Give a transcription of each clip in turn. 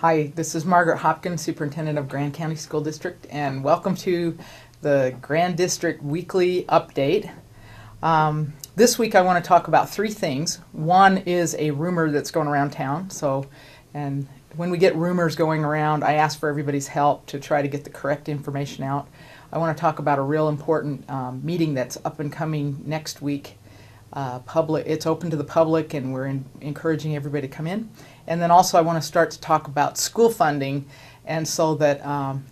Hi, this is Margaret Hopkins, Superintendent of Grand County School District, and welcome to the Grand District Weekly Update. This week I want to talk about three things. One is a rumor that's going around town. And when we get rumors going around, I ask for everybody's help to try to get the correct information out. I want to talk about a real important meeting that's up and coming next week. It's open to the public, and we're encouraging everybody to come in. And then also I want to start to talk about school funding, and so that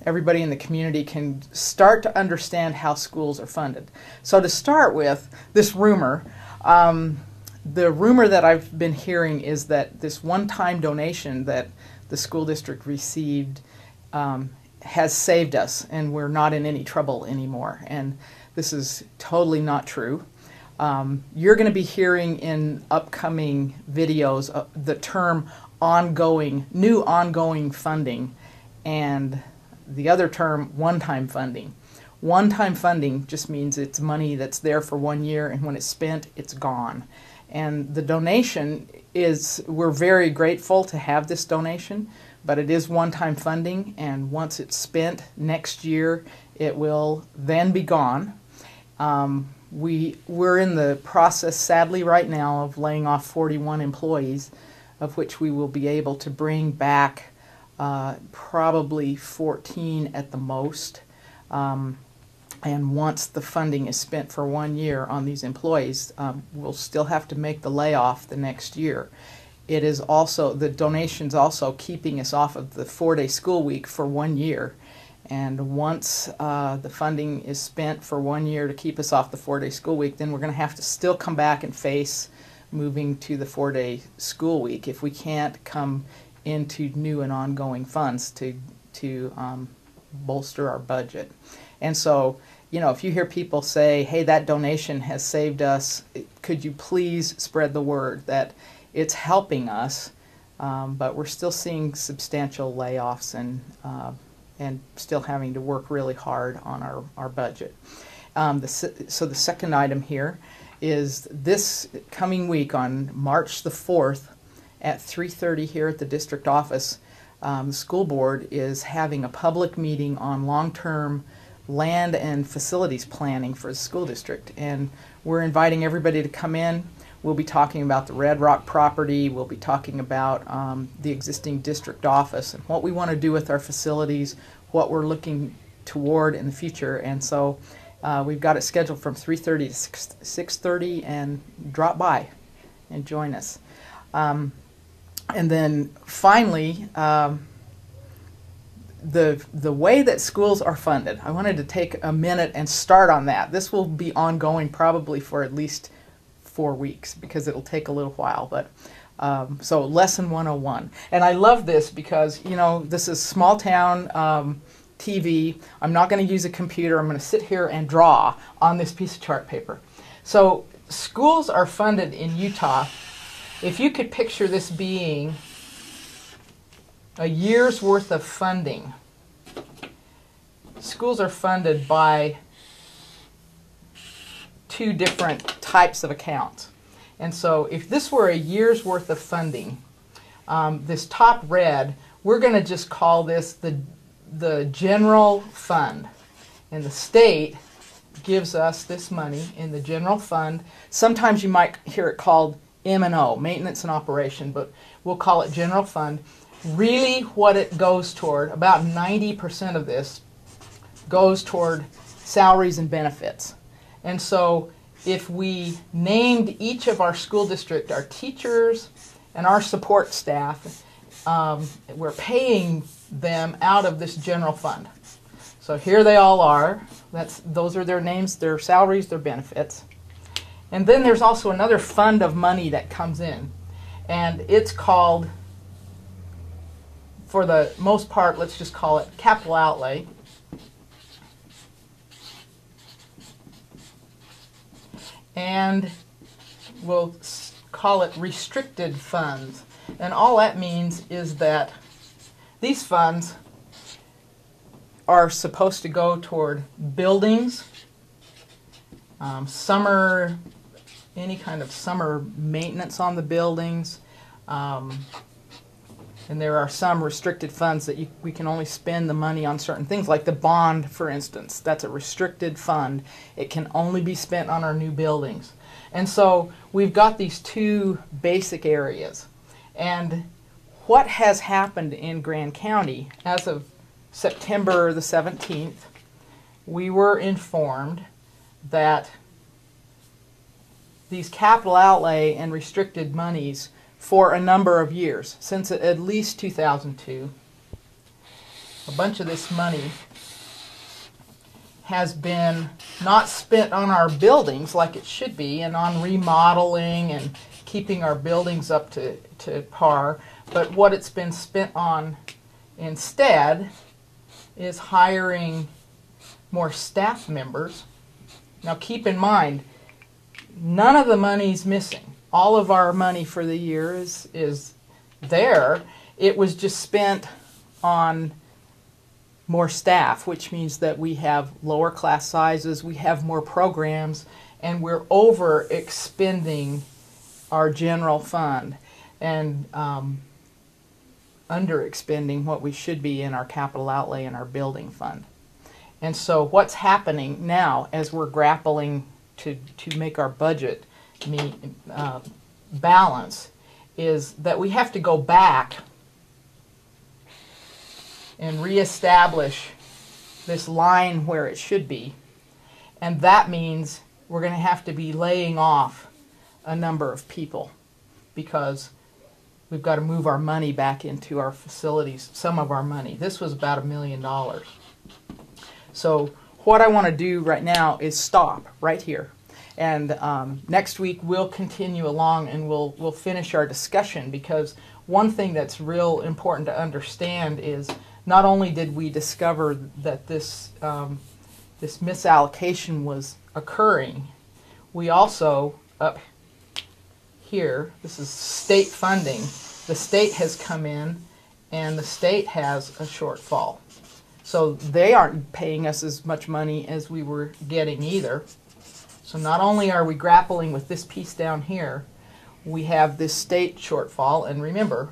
everybody in the community can start to understand how schools are funded. So to start with, this rumor, the rumor that I've been hearing is that this one-time donation that the school district received has saved us, and we're not in any trouble anymore. And this is totally not true. You're going to be hearing in upcoming videos the term new ongoing funding, and the other term, one-time funding. One-time funding just means it's money that's there for 1 year, and when it's spent, it's gone. And the donation is, we're very grateful to have this donation, but it is one-time funding, and once it's spent next year, it will then be gone. We're in the process, sadly, right now of laying off 41 employees, of which we will be able to bring back probably 14 at the most. And once the funding is spent for 1 year on these employees, we'll still have to make the layoff the next year. It is also, the donation's also keeping us off of the 4-day school week for 1 year. And once the funding is spent for 1 year to keep us off the 4-day school week, then we're going to have to still come back and face moving to the 4-day school week if we can't come into new and ongoing funds to bolster our budget. And so, you know, if you hear people say, hey, that donation has saved us, could you please spread the word that it's helping us, but we're still seeing substantial layoffs and still having to work really hard on our budget. So the second item here is this coming week on March the 4th at 3:30 here at the district office, the school board is having a public meeting on long-term land and facilities planning for the school district. And we're inviting everybody to come in. We'll be talking about the Red Rock property. We'll be talking about the existing district office and what we want to do with our facilities, what we're looking toward in the future. And so we've got it scheduled from 3:30 to 6:30, and drop by and join us. And then finally, the way that schools are funded, I wanted to take a minute and start on that. This will be ongoing probably for at least 4 weeks because it'll take a little while. But so lesson 101. And I love this because, you know, this is small town TV. I'm not going to use a computer. I'm going to sit here and draw on this piece of chart paper. So schools are funded in Utah. If you could picture this being a year's worth of funding, schools are funded by two different types of accounts. And so if this were a year's worth of funding, this top red, we're going to just call this the general fund. And the state gives us this money in the general fund. Sometimes you might hear it called M&O, maintenance and operation, but we'll call it general fund. Really what it goes toward, about 90% of this goes toward salaries and benefits. And so if we named each of our school district, our teachers and our support staff, we're paying them out of this general fund. So here they all are. Those are their names, their salaries, their benefits. And then there's also another fund of money that comes in. And it's called, for the most part, let's just call it capital outlay. And we'll call it restricted funds. And all that means is that these funds are supposed to go toward buildings, any kind of summer maintenance on the buildings, And there are some restricted funds that we can only spend the money on certain things, like the bond, for instance. That's a restricted fund. It can only be spent on our new buildings. And so we've got these two basic areas. And what has happened in Grand County as of September the 17th, we were informed that these capital outlay and restricted monies for a number of years, since at least 2002, a bunch of this money has been not spent on our buildings like it should be, and on remodeling and keeping our buildings up to par, but what it's been spent on instead is hiring more staff members. Now keep in mind, none of the money's missing. All of our money for the year is there. It was just spent on more staff, which means that we have lower class sizes, we have more programs, and we're over expending our general fund and under expending what we should be in our capital outlay and our building fund. And so what's happening now as we're grappling to make our budget balance is that we have to go back and reestablish this line where it should be. And that means we're going to have to be laying off a number of people because we've got to move our money back into our facilities, some of our money. This was about $1 million. So what I want to do right now is stop right here. And next week we'll continue along and we'll finish our discussion, because one thing that's real important to understand is not only did we discover that this misallocation was occurring, we also, up here, this is state funding, the state has come in and the state has a shortfall. So they aren't paying us as much money as we were getting either. So not only are we grappling with this piece down here, we have this state shortfall, and remember,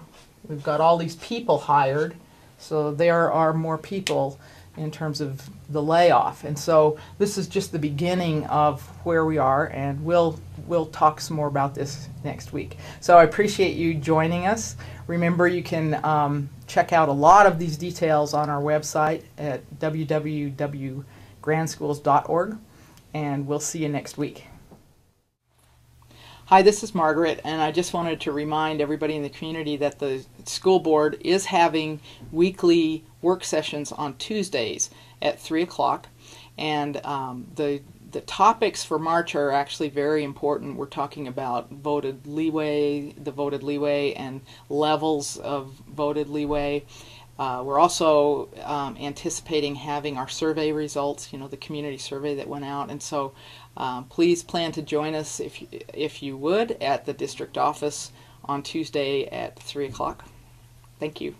we've got all these people hired, so there are more people in terms of the layoff. And so this is just the beginning of where we are, and we'll talk some more about this next week. So I appreciate you joining us. Remember, you can check out a lot of these details on our website at www.grandschools.org, and we'll see you next week. Hi, this is Margaret, and I just wanted to remind everybody in the community that the school board is having weekly work sessions on Tuesdays at 3 o'clock, and the topics for March are actually very important. We're talking about voted leeway, the voted leeway, and levels of voted leeway. We're also anticipating having our survey results, the community survey that went out, and so please plan to join us if you would at the district office on Tuesday at 3 o'clock. Thank you.